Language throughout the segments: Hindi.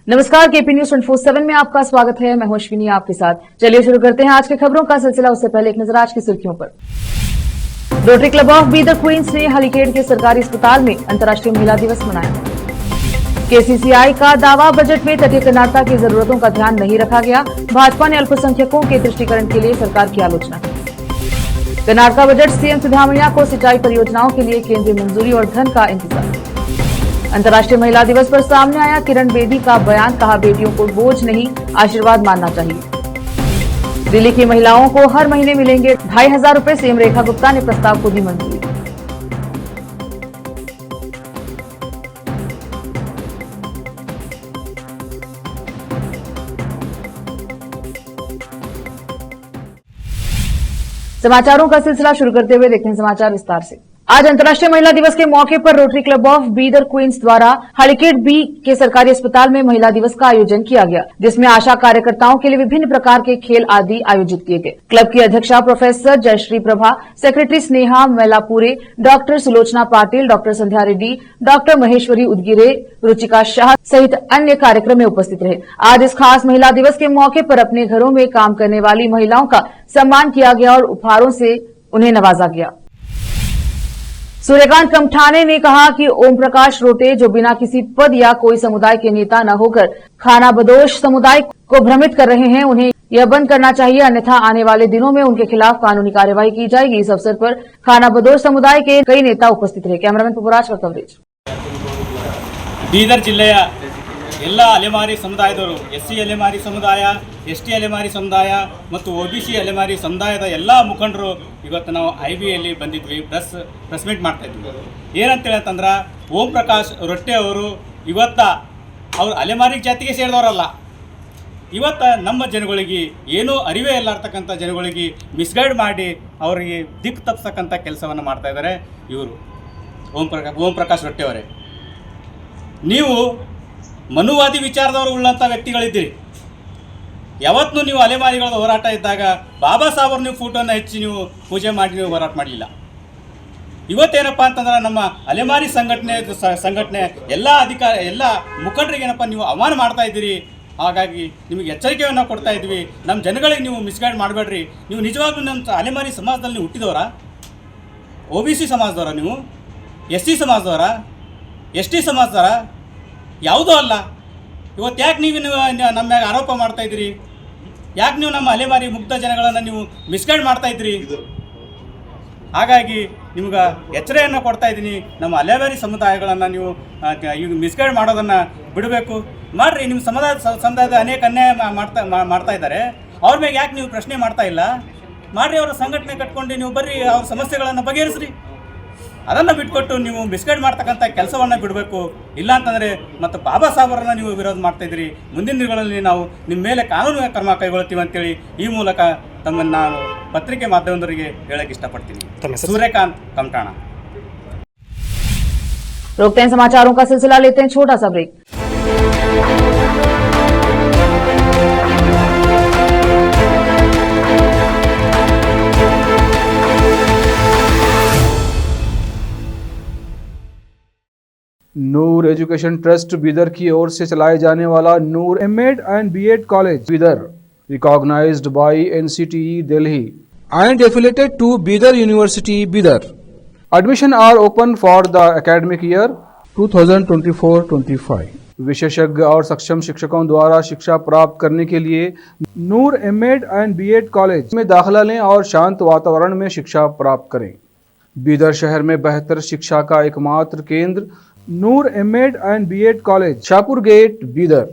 नमस्कार, केपी न्यूज 24/7 में आपका स्वागत है। मैं हूं अश्विनी आपके साथ। चलिए शुरू करते हैं आज के खबरों का सिलसिला। उससे पहले एक नजर आज की सुर्खियों पर। Rotary club of Bidar queens ने हलीकेड के सरकारी अस्पताल में अंतर्राष्ट्रीय महिला दिवस मनाया। केसीसीआई का दावा, बजट में तटीय कर्नाटका की जरूरतों का ध्यान नहीं रखा गया। भाजपा ने अल्पसंख्यकों के दृष्टिकरण के लिए सरकार की आलोचना की। कर्नाटका बजट, सीएम सिद्धारमैया को सिंचाई परियोजनाओं के लिए केंद्रीय मंजूरी और धन का इंतजार। अंतर्राष्ट्रीय महिला दिवस पर सामने आया किरण बेदी का बयान, कहा बेटियों को बोझ नहीं आशीर्वाद मानना चाहिए। दिल्ली की महिलाओं को हर महीने मिलेंगे 2500 रुपए, सीएम रेखा गुप्ता ने प्रस्ताव को दी मंजूरी। समाचारों का सिलसिला शुरू करते हुए देखते हैं समाचार विस्तार से। आज अंतर्राष्ट्रीय महिला दिवस के मौके पर rotary club of Bidar queens द्वारा हलीकेड बी के सरकारी अस्पताल में महिला दिवस का आयोजन किया गया, जिसमें आशा कार्यकर्ताओं के लिए विभिन्न प्रकार के खेल आदि आयोजित किए गए। क्लब की अध्यक्षा professor Jayashree Prabha, secretary Sneha Melapure, doctor Sulochana Patil, doctor Sandhya Reddy, doctor Maheshwari Udgire, Ruchika Shah सहित अन्य कार्यक्रम में उपस्थित रहे। आज इस खास महिला दिवस के मौके पर अपने घरों में काम करने वाली महिलाओं का सम्मान किया गया और उपहारों से उन्हें नवाजा गया। सूर्यकांत कमठाने ने कहा कि ओम प्रकाश रोटे, जो बिना किसी पद या कोई समुदाय के नेता न होकर खानाबदोश समुदाय को भ्रमित कर रहे हैं, उन्हें यह बंद करना चाहिए, अन्यथा आने वाले दिनों में उनके खिलाफ कानूनी कार्यवाही की जाएगी। इस अवसर पर खानाबदोश समुदाय के कई नेता उपस्थित रहे। कैमरामैन पुपराज का कवरेज। ಬೀದರ್ ಜಿಲ್ಲೆಯ ಎಲ್ಲ ಅಲೆಮಾರಿ ಸಮುದಾಯದವರು, ಎಸ್ಸಿ ಅಲೆಮಾರಿ ಸಮುದಾಯ, ಎಸ್ಟಿ ಅಲೆಮಾರಿ ಸಮುದಾಯ ಮತ್ತು ಒಬಿಸಿ ಅಲೆಮಾರಿ ಸಮುದಾಯದ ಎಲ್ಲ ಮುಖಂಡರು ಇವತ್ತು ನಾವು IBಯಲ್ಲಿ ಬಂದಿದ್ವಿ, ಪ್ರೆಸ್ ಮೀಟ್ ಮಾಡ್ತಾಯಿದ್ವಿ. ಏನಂತೇಳಿ ಅಂತಂದ್ರೆ, ಓಂ ಪ್ರಕಾಶ್ ರೊಟ್ಟೆ ಅವರು ಅವ್ರು ಅಲೆಮಾರಿ ಜಾತಿಗೆ ಸೇರಿದವರಲ್ಲ. ಇವತ್ತು ನಮ್ಮ ಜನಗಳಿಗೆ ಏನೂ ಅರಿವೇ ಇಲ್ಲಾರ್ತಕ್ಕಂಥ ಜನಗಳಿಗೆ ಮಿಸ್ಗೈಡ್ ಮಾಡಿ ಅವರಿಗೆ ದಿಕ್ಕು ತಪ್ಪಿಸ್ತಕ್ಕಂಥ ಕೆಲಸವನ್ನು ಮಾಡ್ತಾಯಿದ್ದಾರೆ ಇವರು ಓಂ ಪ್ರಕಾಶ್ ರೊಟ್ಟೆ ಅವರೇ. ನೀವು ಮನುವಾದಿ ವಿಚಾರದವರು ಉಳ್ಳಂಥ ವ್ಯಕ್ತಿಗಳಿದ್ದೀರಿ. ಯಾವತ್ತೂ ನೀವು ಅಲೆಮಾರಿಗಳ ಹೋರಾಟ ಇದ್ದಾಗ ಬಾಬಾ ಸಾಹೇಬರು ನೀವು ಫೋಟೋನ ಹೆಚ್ಚಿ ನೀವು ಪೂಜೆ ಮಾಡಿ ನೀವು ಹೋರಾಟ ಮಾಡಲಿಲ್ಲ. ಇವತ್ತೇನಪ್ಪ ಅಂತಂದ್ರೆ ನಮ್ಮ ಅಲೆಮಾರಿ ಸಂಘಟನೆ ಎಲ್ಲ ಮುಖಂಡರಿಗೆ ಏನಪ್ಪ ನೀವು ಅವಮಾನ ಮಾಡ್ತಾ ಇದ್ದೀರಿ. ಹಾಗಾಗಿ ನಿಮಗೆ ಎಚ್ಚರಿಕೆಯನ್ನು ಕೊಡ್ತಾ ಇದ್ವಿ, ನಮ್ಮ ಜನಗಳಿಗೆ ನೀವು ಮಿಸ್ಗೈಡ್ ಮಾಡಬೇಡ್ರಿ. ನೀವು ನಿಜವಾಗ್ಲೂ ನಮ್ಮ ಅಲೆಮಾರಿ ಸಮಾಜದಲ್ಲಿ ಹುಟ್ಟಿದವರ, OBC ಸಮಾಜದವರ, ನೀವು SC ಸಮಾಜದವರ, ST ಸಮಾಜದವರ, ಯಾವುದೂ ಅಲ್ಲ. ಇವತ್ತು ಯಾಕೆ ನೀವು ನಮ್ಮ ಮ್ಯಾಗ ಆರೋಪ ಮಾಡ್ತಾಯಿದ್ದೀರಿ? ಯಾಕೆ ನೀವು ನಮ್ಮ ಅಲೆಮಾರಿ ಮುಗ್ಧ ಜನಗಳನ್ನು ನೀವು ಮಿಸ್ಗೈಡ್ ಮಾಡ್ತಾಯಿದ್ರಿ? ಹಾಗಾಗಿ ನಿಮ್ಗೆ ಎಚ್ಚರಿಕೆಯನ್ನು ಕೊಡ್ತಾಯಿದ್ದೀನಿ, ನಮ್ಮ ಅಲೆಮಾರಿ ಸಮುದಾಯಗಳನ್ನು ನೀವು ಈಗ ಮಿಸ್ಗೈಡ್ ಮಾಡೋದನ್ನು ಬಿಡಬೇಕು. ಮಾಡಿರಿ. ನಿಮ್ಮ ಸಮುದಾಯದ ಅನೇಕ ಅನ್ಯಾಯ ಮಾಡ್ತಾ ಇದ್ದಾರೆ, ಅವ್ರ ಮೇಲೆ ಯಾಕೆ ನೀವು ಪ್ರಶ್ನೆ ಮಾಡ್ತಾ ಇಲ್ಲ? ಮಾಡಿರಿ, ಅವರ ಸಂಘಟನೆ ಕಟ್ಕೊಂಡು ನೀವು ಬರ್ರಿ, ಅವ್ರ ಸಮಸ್ಯೆಗಳನ್ನು ಬಗೆಹರಿಸ್ರಿ. ಅದನ್ನು ಬಿಟ್ಕೊಟ್ಟು ನೀವು ಮಿಸ್ಗೈಡ್ ಮಾಡ್ತಕ್ಕಂಥ ಕೆಲಸವನ್ನು ಬಿಡಬೇಕು. ಇಲ್ಲ ಅಂತಂದರೆ ಮತ್ತು ಬಾಬಾ ಸಾಹೇಬರನ್ನು ನೀವು ವಿರೋಧ ಮಾಡ್ತಾಯಿದ್ದೀರಿ. ಮುಂದಿನ ದಿನಗಳಲ್ಲಿ ನಾವು ನಿಮ್ಮ ಮೇಲೆ ಕಾನೂನು ಕ್ರಮ ಕೈಗೊಳ್ತೀವಿ ಅಂತೇಳಿ ಈ ಮೂಲಕ ತಮ್ಮನ್ನು ನಾನು ಪತ್ರಿಕೆ ಮಾಧ್ಯಮದವರಿಗೆ ಹೇಳಕ್ಕೆ ಇಷ್ಟಪಡ್ತೀನಿ. सूर्यकांत कमठाना। रोकते हैं समाचारों का सिलसिला, लेते हैं छोटा सा break. Noor education trust Bidar की ओर से चलाए जाने वाला नूर M.Ed and B.Ed college Bidar, recognized by NCTE Delhi and affiliated to Bidar University Bidar. Admission are open for the academic year 2024-25. विशेषज्ञ और सक्षम शिक्षकों द्वारा शिक्षा प्राप्त करने के लिए नूर M.Ed and B.Ed कॉलेज में दाखिला लें और शांत वातावरण में शिक्षा प्राप्त करें। बीदर शहर में बेहतर शिक्षा का एकमात्र केंद्र Noor M.Ed and B.Ed college, Shahpur gate, Bidar.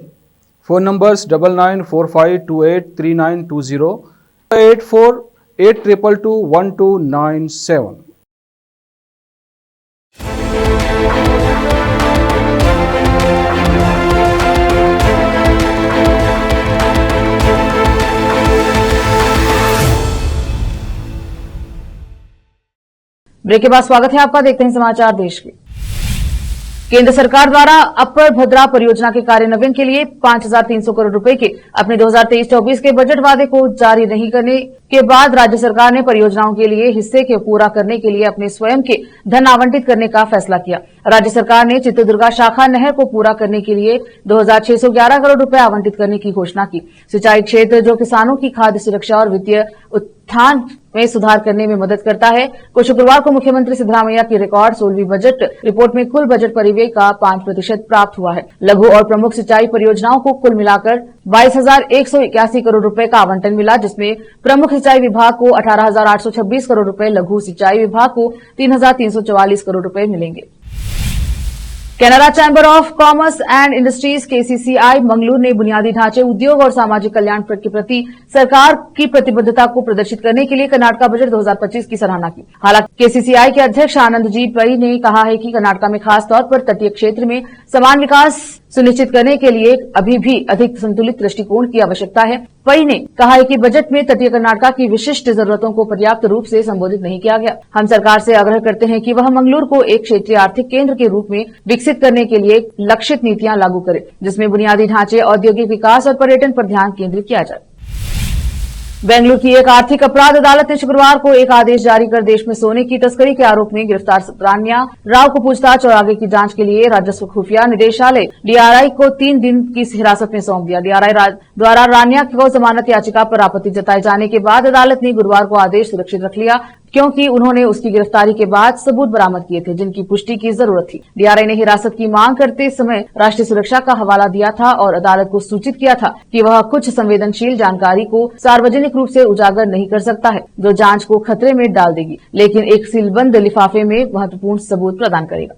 Phone numbers 9945283920, 8482221297। Break के बाद स्वागत है आपका। देखते हैं समाचार देश के। केंद्र सरकार द्वारा अपर भद्रा परियोजना के कार्यान्वयन के लिए 5300 करोड़ रुपए के अपने 2023-24 के बजट वादे को जारी नहीं करने के बाद राज्य सरकार ने परियोजनाओं के लिए हिस्से के पूरा करने के लिए अपने स्वयं के धन आवंटित करने का फैसला किया। राज्य सरकार ने चित्रदुर्गा शाखा नहर को पूरा करने के लिए 2611 करोड़ रुपए आवंटित करने की घोषणा की। सिंचाई क्षेत्र जो किसानों की खाद्य सुरक्षा और वित्तीय उत्थान में सुधार करने में मदद करता है को शुक्रवार को मुख्यमंत्री सिद्धरामैया की रिकॉर्ड 16वीं बजट रिपोर्ट में कुल बजट परिव्यय का 5% प्राप्त हुआ है। लघु और प्रमुख सिंचाई परियोजनाओं को कुल मिलाकर 22,181 करोड़ रुपए का आवंटन मिला, जिसमें प्रमुख सिंचाई विभाग को 18,826 करोड़ रुपए, लघु सिंचाई विभाग को 3,344 करोड़ रुपए मिलेंगे। Canara chamber of commerce and industries KCCI Mangalore ने बुनियादी ढांचे, उद्योग और सामाजिक कल्याण के प्रति सरकार की प्रतिबद्धता को प्रदर्शित करने के लिए कर्नाटक बजट 2025 की सराहना की। हालांकि केसीसीआई के अध्यक्ष आनंद जी पई ने कहा है कि कर्नाटक में खास तौर पर तटीय क्षेत्र में समान विकास सुनिश्चित करने के लिए अभी भी अधिक संतुलित दृष्टिकोण की आवश्यकता है। पई ने कहा है कि बजट में तटीय कर्नाटक की विशिष्ट जरूरतों को पर्याप्त रूप से संबोधित नहीं किया गया। हम सरकार से आग्रह करते हैं कि वह मंगलूर को एक क्षेत्रीय आर्थिक केंद्र के रूप में विकसित करने के लिए लक्षित नीतियां लागू करे, जिसमें बुनियादी ढांचे, औद्योगिक विकास और पर्यटन पर ध्यान केंद्रित किया जाए। बेंगलुरु की एक आर्थिक अपराध अदालत ने शुक्रवार को एक आदेश जारी कर देश में सोने की तस्करी के आरोप में गिरफ्तार रान्या राव को पूछताछ और आगे की जांच के लिए राजस्व खुफिया निदेशालय डीआरआई को 3 दिन की हिरासत में सौंप दिया। डीआरआई द्वारा रान्या को जमानत याचिका पर आपत्ति जताए जाने के बाद अदालत ने गुरुवार को आदेश सुरक्षित रख लिया, क्योंकि उन्होंने उसकी गिरफ्तारी के बाद सबूत बरामद किए थे जिनकी पुष्टि की जरूरत थी। डीआरआई ने हिरासत की मांग करते समय राष्ट्रीय सुरक्षा का हवाला दिया था और अदालत को सूचित किया था कि वह कुछ संवेदनशील जानकारी को सार्वजनिक रूप से उजागर नहीं कर सकता है जो जांच को खतरे में डाल देगी, लेकिन एक सीलबंद लिफाफे में महत्वपूर्ण सबूत प्रदान करेगा।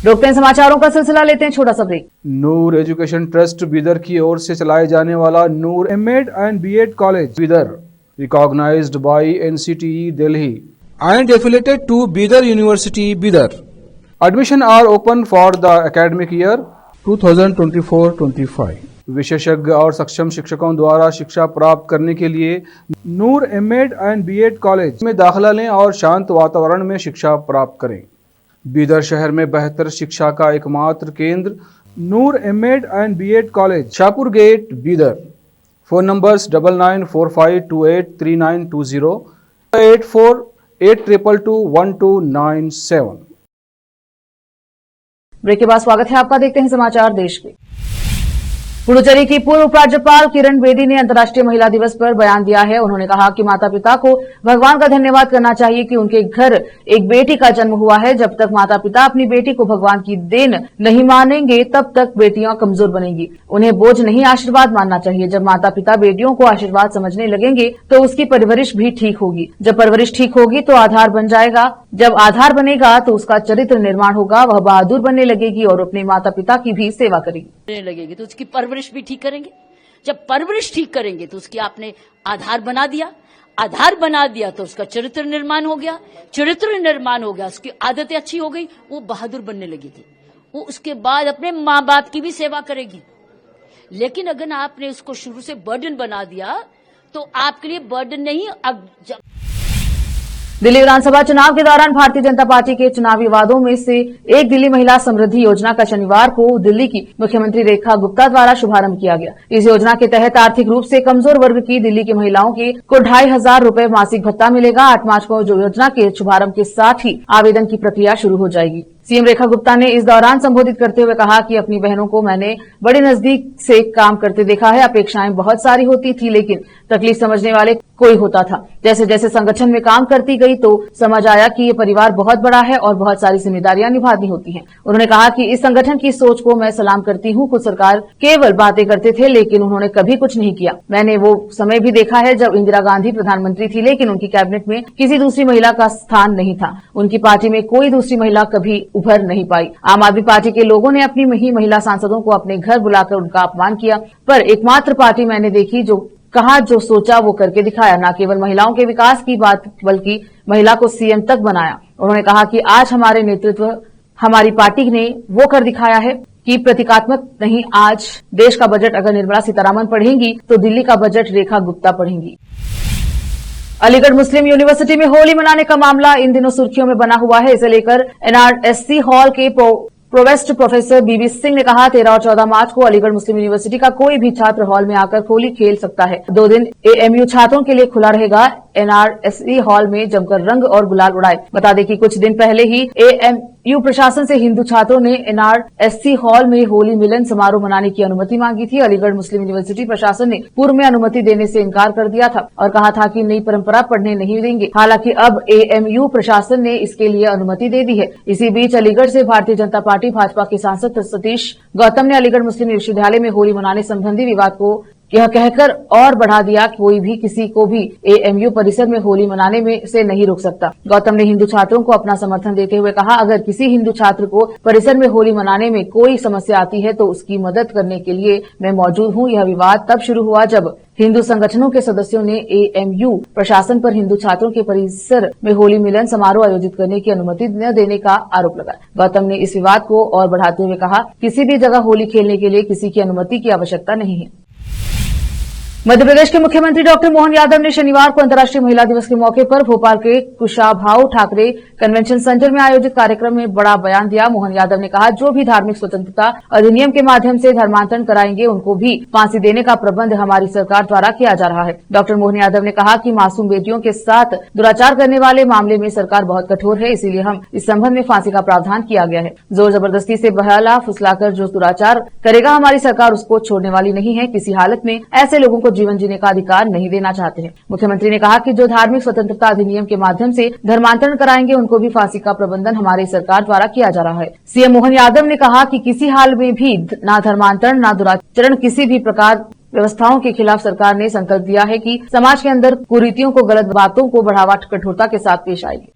रोकते हैं समाचारों का सिलसिला, लेते हैं छोटा सा break. Noor education trust Bidar की ओर से चलाए जाने वाला Noor MEd and BEd college Bidar recognized by NCTE Delhi and affiliated to Bidar University, Bidar. Admission are open for the academic year 2024-25. विशेषज्ञ और सक्षम शिक्षकों द्वारा शिक्षा प्राप्त करने के लिए नूर एमएड एंड बीएड कॉलेज में दाखिला लें और शांत वातावरण में शिक्षा प्राप्त करें। बीदर शहर में बेहतर शिक्षा का एकमात्र केंद्र Noor MEd and BEd college, Shahpur gate, Bidar. Phone numbers 9945283920, 8482221297। Break के बाद स्वागत है आपका। देखते हैं समाचार देश के। पुडुचेरी की पूर्व उपराज्यपाल किरण बेदी ने अंतर्राष्ट्रीय महिला दिवस पर बयान दिया है। उन्होंने कहा कि माता पिता को भगवान का धन्यवाद करना चाहिए कि उनके घर एक बेटी का जन्म हुआ है। जब तक माता पिता अपनी बेटी को भगवान की देन नहीं मानेंगे तब तक बेटियां कमजोर बनेंगी। उन्हें बोझ नहीं आशीर्वाद मानना चाहिए। जब माता पिता बेटियों को आशीर्वाद समझने लगेंगे तो उसकी परवरिश भी ठीक होगी। जब परवरिश ठीक होगी तो आधार बन जाएगा। जब आधार बनेगा तो उसका चरित्र निर्माण होगा। वह बहादुर बनने लगेगी और अपने माता पिता की भी सेवा करेगी लगेगी तो उसकी परवरिश भी ठीक करेंगे। जब परवरिश ठीक करेंगे तो उसकी आपने आधार बना दिया। आधार बना दिया तो उसका चरित्र निर्माण हो गया। चरित्र निर्माण हो गया, उसकी आदतें अच्छी हो गई, वो बहादुर बनने लगेगी। वो उसके बाद अपने माँ बाप की भी सेवा करेगी। लेकिन अगर आपने उसको शुरू से बर्डन बना दिया तो आपके लिए बर्डन नहीं। अब दिल्ली विधानसभा चुनाव के दौरान भारतीय जनता पार्टी के चुनावी वादों में से एक दिल्ली महिला समृद्धि योजना का शनिवार को दिल्ली की मुख्यमंत्री रेखा गुप्ता द्वारा शुभारंभ किया गया। इस योजना के तहत आर्थिक रूप से कमजोर वर्ग की दिल्ली की महिलाओं को 2500 रुपए मासिक भत्ता मिलेगा। 8 मार्च को योजना के शुभारंभ के साथ ही आवेदन की प्रक्रिया शुरू हो जाएगी। सीएम रेखा गुप्ता ने इस दौरान संबोधित करते हुए कहा कि अपनी बहनों को मैंने बड़े नजदीक से काम करते देखा है। अपेक्षाएं बहुत सारी होती थी, लेकिन तकलीफ समझने वाले कोई होता था। जैसे जैसे संगठन में काम करती गई तो समझ आया कि ये परिवार बहुत बड़ा है और बहुत सारी जिम्मेदारियां निभानी होती हैं। उन्होंने कहा कि इस संगठन की सोच को मैं सलाम करती हूं। कुछ सरकार केवल बातें करते थे, लेकिन उन्होंने कभी कुछ नहीं किया। मैंने वो समय भी देखा है जब इंदिरा गांधी प्रधानमंत्री थी, लेकिन उनकी कैबिनेट में किसी दूसरी महिला का स्थान नहीं था। उनकी पार्टी में कोई दूसरी महिला कभी उभर नहीं पाई। आम आदमी पार्टी के लोगों ने अपनी ही महिला सांसदों को अपने घर बुलाकर उनका अपमान किया, पर एकमात्र पार्टी मैंने देखी जो कहा, जो सोचा वो करके दिखाया। न केवल महिलाओं के विकास की बात बल्कि महिला को सीएम तक बनाया। उन्होंने कहा कि आज हमारे नेतृत्व हमारी पार्टी ने वो कर दिखाया है कि प्रतीकात्मक नहीं। आज देश का बजट अगर निर्मला सीतारामन पढ़ेंगी तो दिल्ली का बजट रेखा गुप्ता पढ़ेंगी। अलीगढ़ मुस्लिम यूनिवर्सिटी में होली मनाने का मामला इन दिनों सुर्खियों में बना हुआ है। इसे लेकर एनआरएससी हॉल के प्रोवेस्ट प्रोफेसर बीबी सिंह ने कहा 13 और 14 मार्च को अलीगढ़ मुस्लिम यूनिवर्सिटी का कोई भी छात्र हॉल में आकर होली खेल सकता है। 2 दिन एएमयू छात्रों के लिए खुला रहेगा। एनआरएसई हॉल में जमकर रंग और गुलाल उड़ाए। बता दें कि कुछ दिन पहले ही एएमयू प्रशासन से हिंदू छात्रों ने एनआरएसई हॉल में होली मिलन समारोह मनाने की अनुमति मांगी थी। अलीगढ़ मुस्लिम यूनिवर्सिटी प्रशासन ने पूर्व में अनुमति देने से इनकार कर दिया था और कहा था कि नई परंपरा पढ़ने नहीं देंगे। हालांकि अब एएमयू प्रशासन ने इसके लिए अनुमति दे दी है। इसी बीच अलीगढ़ से भारतीय जनता पार्टी भाजपा के सांसद सतीश गौतम ने अलीगढ़ मुस्लिम विश्वविद्यालय में होली मनाने संबंधी विवाद को यह कहकर और बढ़ा दिया कि कोई भी किसी को भी एएमयू परिसर में होली मनाने में से नहीं रोक सकता। गौतम ने हिंदू छात्रों को अपना समर्थन देते हुए कहा, अगर किसी हिंदू छात्र को परिसर में होली मनाने में कोई समस्या आती है तो उसकी मदद करने के लिए मैं मौजूद हूं। यह विवाद तब शुरू हुआ जब हिंदू संगठनों के सदस्यों ने एएमयू प्रशासन पर हिंदू छात्रों के परिसर में होली मिलन समारोह आयोजित करने की अनुमति न देने का आरोप लगाया। गौतम ने इस विवाद को और बढ़ाते हुए कहा, किसी भी जगह होली खेलने के लिए किसी की अनुमति की आवश्यकता नहीं है। मध्य प्रदेश के मुख्यमंत्री डॉक्टर मोहन यादव ने शनिवार को अंतर्राष्ट्रीय महिला दिवस के मौके पर भोपाल के कुशाभाऊ ठाकरे कन्वेंशन सेंटर में आयोजित कार्यक्रम में बड़ा बयान दिया। मोहन यादव ने कहा, जो भी धार्मिक स्वतंत्रता अधिनियम के माध्यम से धर्मांतरण कराएंगे उनको भी फांसी देने का प्रबंध हमारी सरकार द्वारा किया जा रहा है। डॉक्टर मोहन यादव ने कहा कि मासूम बेटियों के साथ दुराचार करने वाले मामले में सरकार बहुत कठोर है, इसीलिए हम इस संबंध में फांसी का प्रावधान किया गया है। जोर जबरदस्ती से बहला फुसलाकर जो दुराचार करेगा हमारी सरकार उसको छोड़ने वाली नहीं है। किसी हालत में ऐसे लोगों को जीवन जीने का अधिकार नहीं देना चाहते हैं। मुख्यमंत्री ने कहा कि जो धार्मिक स्वतंत्रता अधिनियम के माध्यम से धर्मांतरण कराएंगे उनको भी फांसी का प्रबंधन हमारी सरकार द्वारा किया जा रहा है। सीएम मोहन यादव ने कहा कि किसी हाल में भी ना धर्मांतरण ना दुराचरण किसी भी प्रकार व्यवस्थाओं के खिलाफ सरकार ने संकल्प दिया है कि समाज के अंदर कुरीतियों को गलत बातों को बढ़ावा कठोरता के साथ पेश आएगी।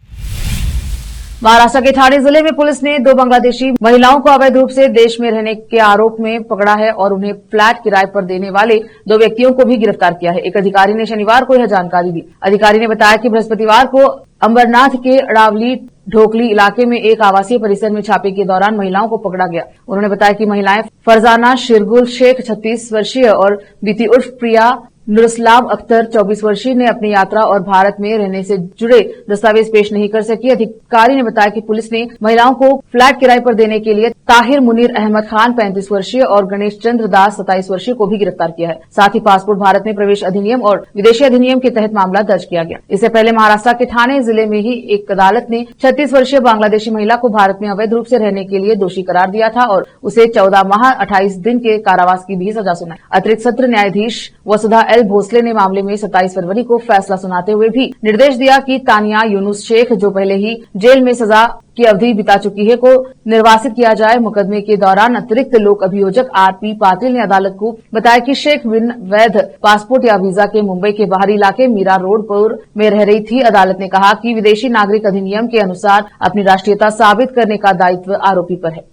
महाराष्ट्र के ठाणे जिले में पुलिस ने 2 बांग्लादेशी महिलाओं को अवैध रूप से देश में रहने के आरोप में पकड़ा है और उन्हें फ्लैट किराए पर देने वाले 2 व्यक्तियों को भी गिरफ्तार किया है। एक अधिकारी ने शनिवार को यह जानकारी दी। अधिकारी ने बताया कि बृहस्पतिवार को अंबरनाथ के अड़ावली ढोकली इलाके में एक आवासीय परिसर में छापे के दौरान महिलाओं को पकड़ा गया। उन्होंने बताया कि महिलाएं फरजाना शिरगुल शेख 36 वर्षीय और बीती उर्फ प्रिया नुरइस्लाम अख्तर 24 वर्षीय ने अपनी यात्रा और भारत में रहने से जुड़े दस्तावेज पेश नहीं कर सकी। अधिकारी ने बताया कि पुलिस ने महिलाओं को फ्लैट किराए पर देने के लिए ताहिर मुनीर अहमद खान 35 वर्षीय और गणेश चंद्र दास 27 वर्षीय को भी गिरफ्तार किया है। साथ ही पासपोर्ट भारत में प्रवेश अधिनियम और विदेशी अधिनियम के तहत मामला दर्ज किया गया। इससे पहले महाराष्ट्र के ठाणे जिले में ही एक अदालत ने 36 वर्षीय बांग्लादेशी महिला को भारत में अवैध रूप से रहने के लिए दोषी करार दिया था और उसे 14 माह 28 दिन के कारावास की भी सजा सुनाई। अतिरिक्त सत्र न्यायाधीश वसुधा एल भोसले ने मामले में 27 फरवरी को फैसला सुनाते हुए भी निर्देश दिया कि तानिया यूनुस शेख, जो पहले ही जेल में सजा की अवधि बिता चुकी है, को निर्वासित किया जाए। मुकदमे के दौरान अतिरिक्त लोक अभियोजक आरपी पाटिल ने अदालत को बताया कि शेख बिन वैध पासपोर्ट या वीजा के मुंबई के बाहरी इलाके मीरा रोड पर में रह रही थी। अदालत ने कहा कि विदेशी नागरिक अधिनियम के अनुसार अपनी राष्ट्रीयता साबित करने का दायित्व आरोपी पर है।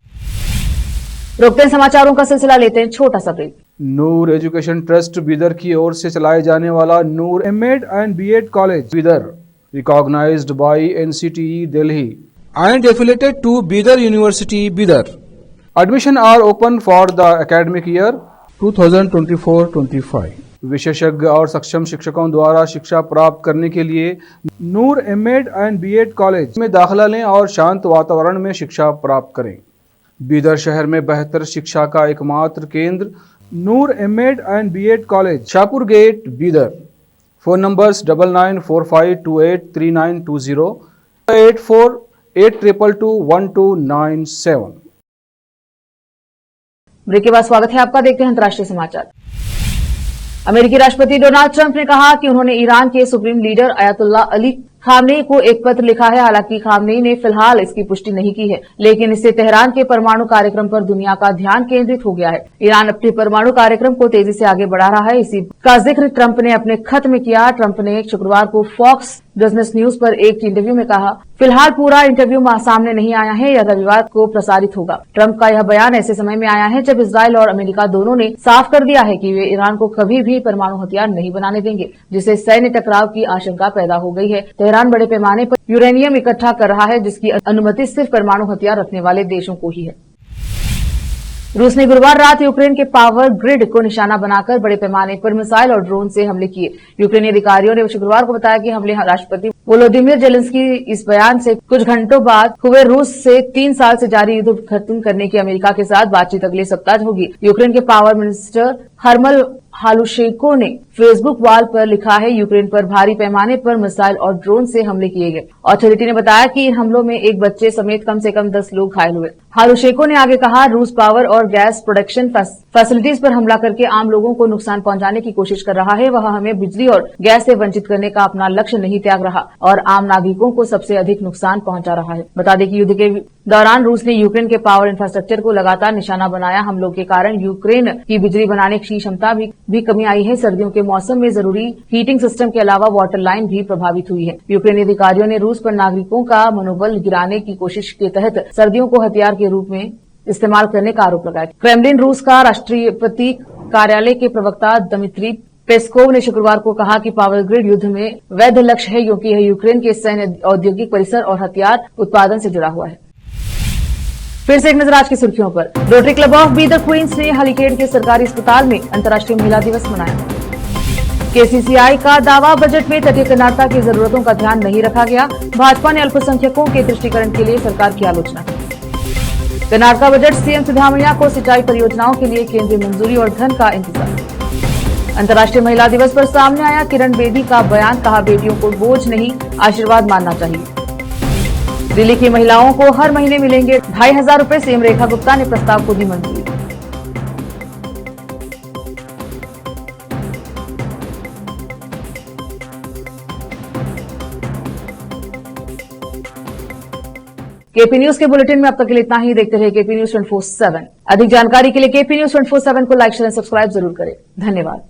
रोकते हैं समाचारों का सिलसिला, लेते हैं छोटा सा break. Noor education trust Bidar की ओर से चलाए जाने वाला Noor MEd and BEd college Bidar, recognized by NCTE Delhi and affiliated to Bidar University, Bidar. Admission are open for the academic year 2024-25. विशेषज्ञ और सक्षम शिक्षकों द्वारा शिक्षा प्राप्त करने के लिए नूर एमएड एंड बीएड कॉलेज में दाखिला लें और शांत वातावरण में शिक्षा प्राप्त करें। बीदर शहर में बेहतर शिक्षा का एकमात्र केंद्र Noor MEd and BEd college, Shahpur gate, Bidar. Phone numbers 9945283920, 8482221297। Break के बाद स्वागत है आपका, देखते हैं अंतर्राष्ट्रीय समाचार। अमेरिकी राष्ट्रपति डोनाल्ड ट्रंप ने कहा कि उन्होंने ईरान के सुप्रीम लीडर अयतुल्ला अली खामनेई को एक पत्र लिखा है। हालांकि खामनेई ने फिलहाल इसकी पुष्टि नहीं की है, लेकिन इससे तेहरान के परमाणु कार्यक्रम पर दुनिया का ध्यान केंद्रित हो गया है। ईरान अपने परमाणु कार्यक्रम को तेजी से आगे बढ़ा रहा है, इसी का जिक्र ट्रंप ने अपने खत में किया। ट्रंप ने शुक्रवार को फॉक्स बिजनेस न्यूज पर एक इंटरव्यू में कहा, फिलहाल पूरा इंटरव्यू सामने नहीं आया है, यह रविवार को प्रसारित होगा। ट्रंप का यह बयान ऐसे समय में आया है जब इजरायल और अमेरिका दोनों ने साफ कर दिया है कि वे ईरान को कभी भी परमाणु हथियार नहीं बनाने देंगे, जिससे सैन्य टकराव की आशंका पैदा हो गई है। तेहरान बड़े पैमाने पर यूरेनियम इकट्ठा कर रहा है, जिसकी अनुमति सिर्फ परमाणु हथियार रखने वाले देशों को ही है। रूस ने गुरुवार रात यूक्रेन के पावर ग्रिड को निशाना बनाकर बड़े पैमाने पर मिसाइल और ड्रोन से हमले किए। यूक्रेनी अधिकारियों ने शुक्रवार को बताया कि हमले राष्ट्रपति वोलोदिमीर जेलेंस्की इस बयान से कुछ घंटों बाद हुए रूस से 3 साल से जारी युद्ध खत्म करने की अमेरिका के साथ बातचीत अगले सप्ताह होगी। यूक्रेन के पावर मिनिस्टर हर्मल हालुशेंको ने फेसबुक वॉल पर लिखा है, यूक्रेन पर भारी पैमाने पर मिसाइल और ड्रोन से हमले किए गए। अथॉरिटी ने बताया कि इन हमलों में एक बच्चे समेत कम से कम 10 लोग घायल हुए। हालुशेंको ने आगे कहा, रूस पावर और गैस प्रोडक्शन फैसिलिटीज पर हमला करके आम लोगों को नुकसान पहुंचाने की कोशिश कर रहा है। वह हमें बिजली और गैस से वंचित करने का अपना लक्ष्य नहीं त्याग रहा और आम नागरिकों को सबसे अधिक नुकसान पहुंचा रहा है। बता दें कि युद्ध के दौरान रूस ने यूक्रेन के पावर इंफ्रास्ट्रक्चर को लगातार निशाना बनाया। हमलों के कारण यूक्रेन की बिजली बनाने की क्षमता भी कमी आई है। सर्दियों के मौसम में जरूरी हीटिंग सिस्टम के अलावा वाटर लाइन भी प्रभावित हुई है। यूक्रेनी अधिकारियों ने रूस पर नागरिकों का मनोबल गिराने की कोशिश के तहत सर्दियों को हथियार के रूप में इस्तेमाल करने का आरोप लगाया। क्रेमलिन रूस का राष्ट्रपति कार्यालय के प्रवक्ता दमित्री पेस्कोव ने शुक्रवार को कहा कि पावर ग्रिड युद्ध में वैध लक्ष्य है, क्योंकि यह यूक्रेन के सैन्य औद्योगिक परिसर और हथियार उत्पादन से जुड़ा हुआ है। फिर से एक नजर आज की सुर्खियों पर। Rotary club of Bidar queens ने हलीकेड के सरकारी अस्पताल में अंतर्राष्ट्रीय महिला दिवस मनाया। केसीसीआई का दावा, बजट में तटीय किनारता की जरूरतों का ध्यान नहीं रखा गया। भाजपा ने अल्पसंख्यकों के तुष्टीकरण के लिए सरकार की आलोचना की। कर्नाटक बजट, सीएम सिद्धारमैया को सिंचाई परियोजनाओं के लिए केंद्रीय मंजूरी और धन का इंतजार। अंतर्राष्ट्रीय महिला दिवस पर सामने आया किरण बेदी का बयान, कहा बेटियों को बोझ नहीं आशीर्वाद मानना चाहिए। दिल्ली की महिलाओं को हर महीने मिलेंगे 2500 रुपए, सीएम रेखा गुप्ता ने प्रस्ताव को दी मंजूरी। केपी न्यूज के बुलेटिन में अब तक के लिए इतना ही। देखते रहिए केपी न्यूज 24/7। अधिक जानकारी के लिए केपी न्यूज 24/7 को लाइक शेयर एंड सब्सक्राइब जरूर करें। धन्यवाद।